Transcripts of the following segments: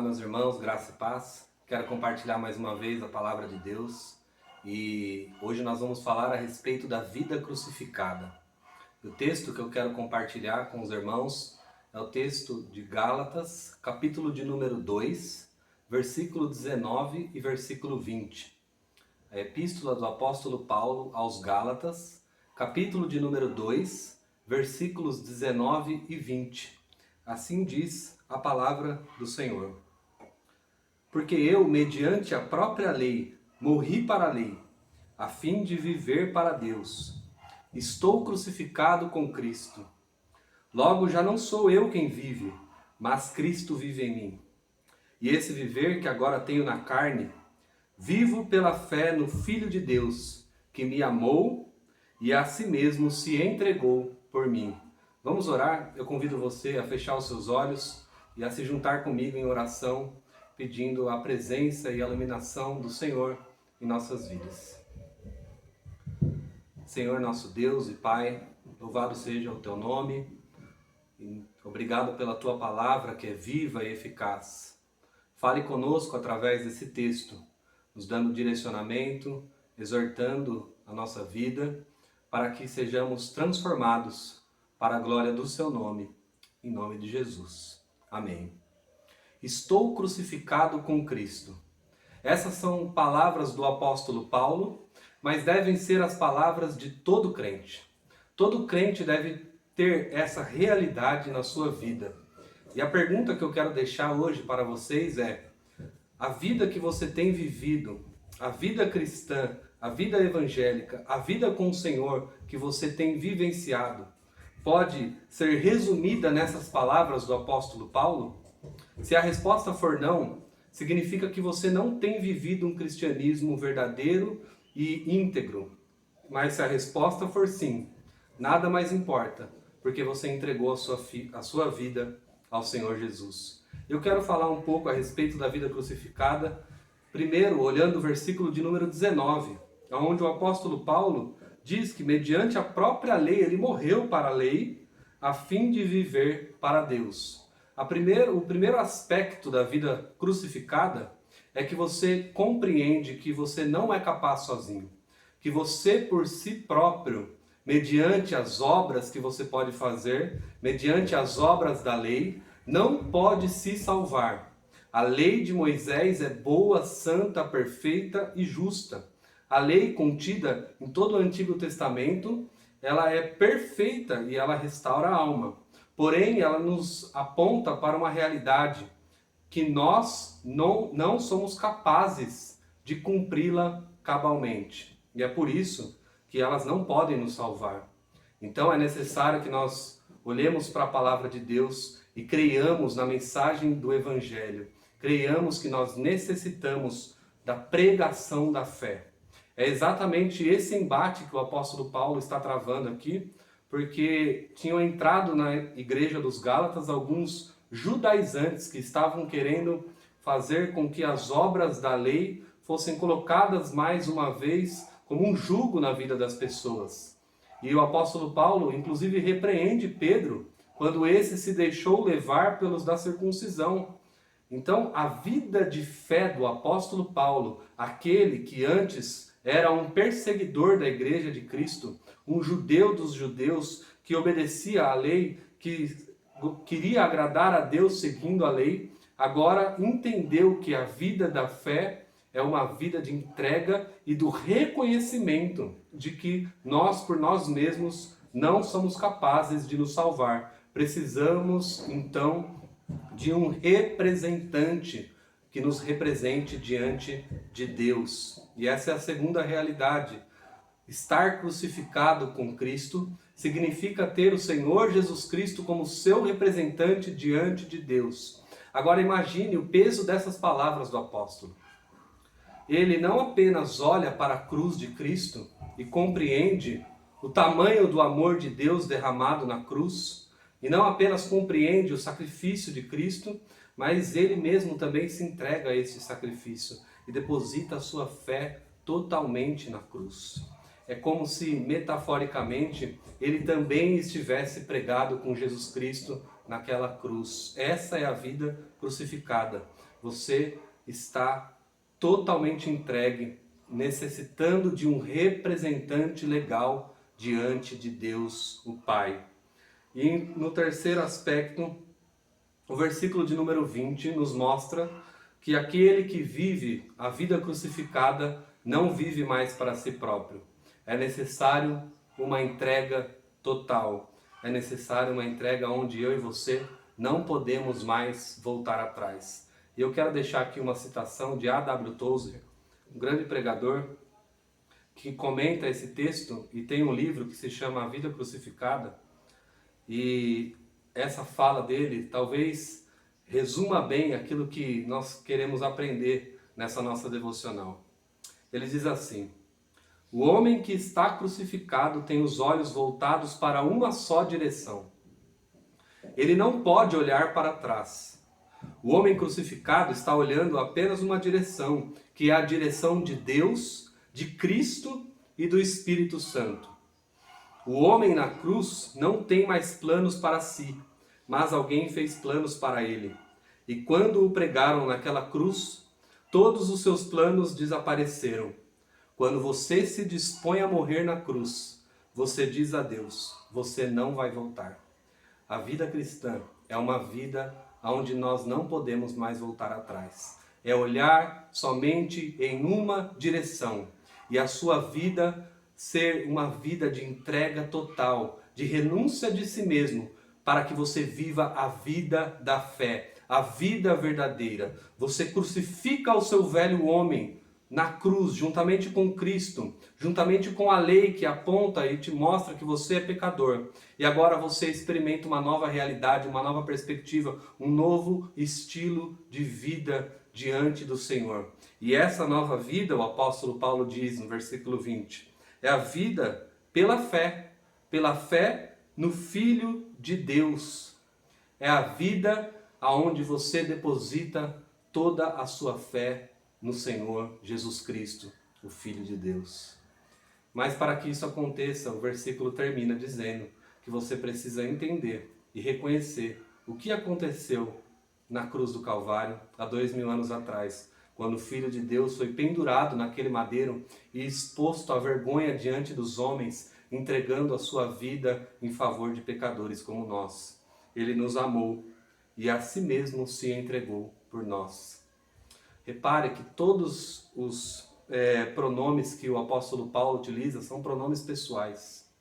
meus irmãos, graça e paz. Quero compartilhar mais uma vez a palavra de Deus e hoje nós vamos falar a respeito da vida crucificada. O texto que eu quero compartilhar com os irmãos é o texto de Gálatas, capítulo de número 2, versículo 19 e versículo 20. A epístola do apóstolo Paulo aos Gálatas, capítulo de número 2, versículos 19 e 20. Assim diz a palavra do Senhor. Porque eu, mediante a própria lei, morri para a lei, a fim de viver para Deus. Estou crucificado com Cristo. Logo já não sou eu quem vive, mas Cristo vive em mim. E esse viver que agora tenho na carne, vivo pela fé no Filho de Deus, que me amou e a si mesmo se entregou por mim. Vamos orar? Eu convido você a fechar os seus olhos e a se juntar comigo em oração, pedindo a presença e a iluminação do Senhor em nossas vidas. Senhor, nosso Deus e Pai, louvado seja o Teu nome. E obrigado pela Tua palavra que é viva e eficaz. Fale conosco através desse texto, nos dando direcionamento, exortando a nossa vida, para que sejamos transformados para a glória do Seu nome, em nome de Jesus. Amém. Estou crucificado com Cristo. Essas são palavras do apóstolo Paulo, mas devem ser as palavras de todo crente. Todo crente deve ter essa realidade na sua vida. E a pergunta que eu quero deixar hoje para vocês é: a vida que você tem vivido, a vida cristã, a vida evangélica, a vida com o Senhor que você tem vivenciado, pode ser resumida nessas palavras do apóstolo Paulo? Se a resposta for não, significa que você não tem vivido um cristianismo verdadeiro e íntegro. Mas se a resposta for sim, nada mais importa, porque você entregou a sua vida ao Senhor Jesus. Eu quero falar um pouco a respeito da vida crucificada, primeiro olhando o versículo de número 19, onde o apóstolo Paulo diz que mediante a própria lei, ele morreu para a lei, a fim de viver para Deus. O primeiro aspecto da vida crucificada é que você compreende que você não é capaz sozinho, que você por si próprio, mediante as obras que você pode fazer, mediante as obras da lei, não pode se salvar. A lei de Moisés é boa, santa, perfeita e justa. A lei contida em todo o Antigo Testamento, ela é perfeita e ela restaura a alma. Porém, ela nos aponta para uma realidade que nós não somos capazes de cumpri-la cabalmente. E é por isso que elas não podem nos salvar. Então é necessário que nós olhemos para a palavra de Deus e creiamos na mensagem do Evangelho. Creiamos que nós necessitamos da pregação da fé. É exatamente esse embate que o apóstolo Paulo está travando aqui, porque tinham entrado na igreja dos Gálatas alguns judaizantes que estavam querendo fazer com que as obras da lei fossem colocadas mais uma vez como um jugo na vida das pessoas. E o apóstolo Paulo, inclusive, repreende Pedro quando esse se deixou levar pelos da circuncisão. Então, a vida de fé do apóstolo Paulo, aquele que antes era um perseguidor da igreja de Cristo, um judeu dos judeus, que obedecia à lei, que queria agradar a Deus seguindo a lei, agora entendeu que a vida da fé é uma vida de entrega e do reconhecimento de que nós, por nós mesmos, não somos capazes de nos salvar. Precisamos, então, de um representante que nos represente diante de Deus. E essa é a segunda realidade. Estar crucificado com Cristo significa ter o Senhor Jesus Cristo como seu representante diante de Deus. Agora imagine o peso dessas palavras do apóstolo. Ele não apenas olha para a cruz de Cristo e compreende o tamanho do amor de Deus derramado na cruz, e não apenas compreende o sacrifício de Cristo, mas ele mesmo também se entrega a esse sacrifício e deposita a sua fé totalmente na cruz. É como se, metaforicamente, ele também estivesse pregado com Jesus Cristo naquela cruz. Essa é a vida crucificada. você está totalmente entregue, necessitando de um representante legal diante de Deus, o Pai. E no terceiro aspecto, o versículo de número 20 nos mostra que aquele que vive a vida crucificada não vive mais para si próprio. É necessário uma entrega total. É necessário uma entrega onde eu e você não podemos mais voltar atrás. E eu quero deixar aqui uma citação de A.W. Tozer, um grande pregador, que comenta esse texto e tem um livro que se chama A Vida Crucificada. E essa fala dele talvez resuma bem aquilo que nós queremos aprender nessa nossa devocional. Ele diz assim: o homem que está crucificado tem os olhos voltados para uma só direção. Ele não pode olhar para trás. O homem crucificado está olhando apenas uma direção, que é a direção de Deus, de Cristo e do Espírito Santo. O homem na cruz não tem mais planos para si, mas alguém fez planos para ele. E quando o pregaram naquela cruz, todos os seus planos desapareceram. Quando você se dispõe a morrer na cruz, você diz a Deus: você não vai voltar. A vida cristã é uma vida onde nós não podemos mais voltar atrás. É olhar somente em uma direção. E a sua vida ser uma vida de entrega total, de renúncia de si mesmo, para que você viva a vida da fé, a vida verdadeira. Você crucifica o seu velho homem na cruz, juntamente com Cristo, juntamente com a lei que aponta e te mostra que você é pecador. E agora você experimenta uma nova realidade, uma nova perspectiva, um novo estilo de vida diante do Senhor. E essa nova vida, o apóstolo Paulo diz no versículo 20, é a vida pela fé no Filho de Deus. É a vida aonde você deposita toda a sua fé no Senhor Jesus Cristo, o Filho de Deus. Mas para que isso aconteça, o versículo termina dizendo que você precisa entender e reconhecer o que aconteceu na cruz do Calvário há 2000 anos atrás, quando o Filho de Deus foi pendurado naquele madeiro e exposto à vergonha diante dos homens, entregando a sua vida em favor de pecadores como nós. Ele nos amou e a si mesmo se entregou por nós. Repare que todos os pronomes que o apóstolo Paulo utiliza são pronomes pessoais.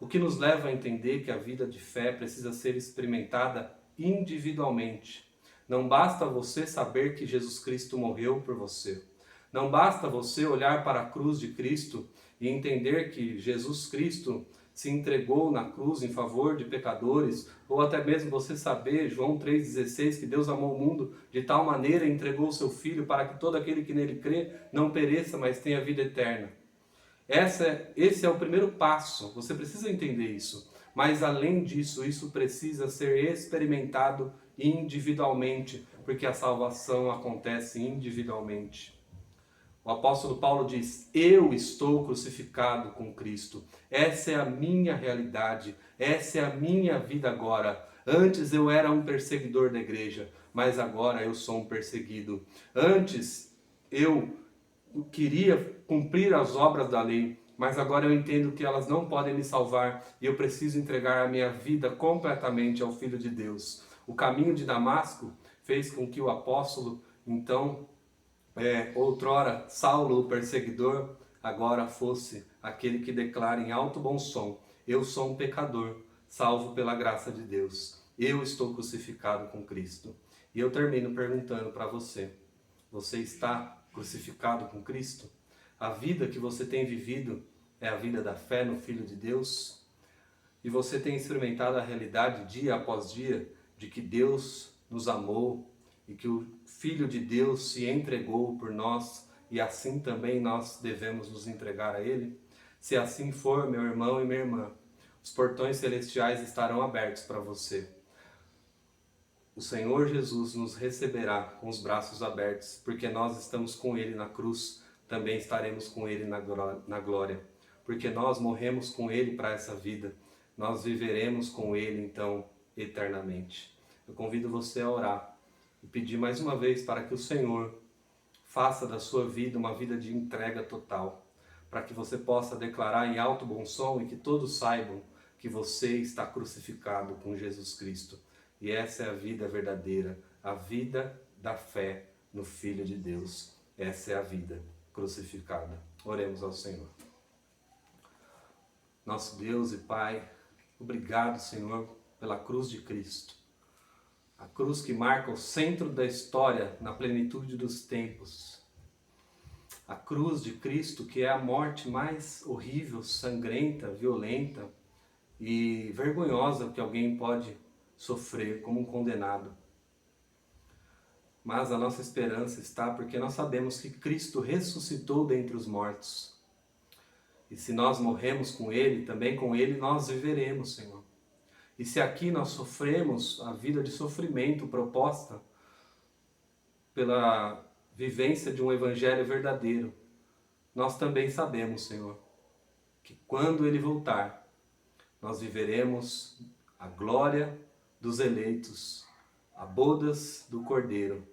O que nos leva a entender que a vida de fé precisa ser experimentada individualmente. Não basta você saber que Jesus Cristo morreu por você. Não basta você olhar para a cruz de Cristo e entender que Jesus Cristo se entregou na cruz em favor de pecadores, ou até mesmo você saber, João 3,16, que Deus amou o mundo de tal maneira e entregou o seu Filho para que todo aquele que nele crê não pereça, mas tenha vida eterna. Esse é o primeiro passo, você precisa entender isso. Mas além disso, isso precisa ser experimentado individualmente, porque a salvação acontece individualmente. O apóstolo Paulo diz: eu estou crucificado com Cristo. Essa é a minha realidade, essa é a minha vida agora. Antes eu era um perseguidor da igreja, mas agora eu sou um perseguido. Antes eu queria cumprir as obras da lei, mas agora eu entendo que elas não podem me salvar e eu preciso entregar a minha vida completamente ao Filho de Deus. O caminho de Damasco fez com que o apóstolo, então, outrora Saulo, o perseguidor, agora fosse aquele que declara em alto bom som: eu sou um pecador, salvo pela graça de Deus. Eu estou crucificado com Cristo. E eu termino perguntando para você: você está crucificado com Cristo? A vida que você tem vivido é a vida da fé no Filho de Deus? E você tem experimentado a realidade dia após dia de que Deus nos amou e que o Filho de Deus se entregou por nós e assim também nós devemos nos entregar a Ele? Se assim for, meu irmão e minha irmã, os portões celestiais estarão abertos para você. O Senhor Jesus nos receberá com os braços abertos, porque nós estamos com Ele na cruz, também estaremos com Ele na glória. Porque nós morremos com Ele para essa vida, nós viveremos com Ele então eternamente. Eu convido você a orar e pedir mais uma vez para que o Senhor faça da sua vida uma vida de entrega total, para que você possa declarar em alto bom som e que todos saibam que você está crucificado com Jesus Cristo. E essa é a vida verdadeira, a vida da fé no Filho de Deus. Essa é a vida crucificada. Oremos ao Senhor. Nosso Deus e Pai, obrigado, Senhor, pela cruz de Cristo. A cruz que marca o centro da história na plenitude dos tempos. A cruz de Cristo, que é a morte mais horrível, sangrenta, violenta e vergonhosa que alguém pode sofrer como um condenado. Mas a nossa esperança está porque nós sabemos que Cristo ressuscitou dentre os mortos. E se nós morremos com Ele, também com Ele nós viveremos, Senhor. E se aqui nós sofremos a vida de sofrimento proposta pela vivência de um evangelho verdadeiro, nós também sabemos, Senhor, que quando Ele voltar, nós viveremos a glória dos eleitos, a bodas do Cordeiro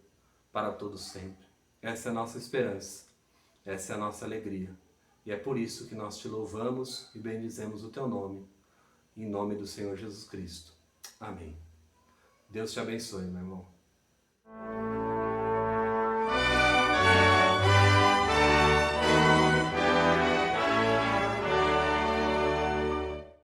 para todo sempre. Essa é a nossa esperança, essa é a nossa alegria. E é por isso que nós te louvamos e bendizemos o teu nome, em nome do Senhor Jesus Cristo. Amém. Deus te abençoe, meu irmão.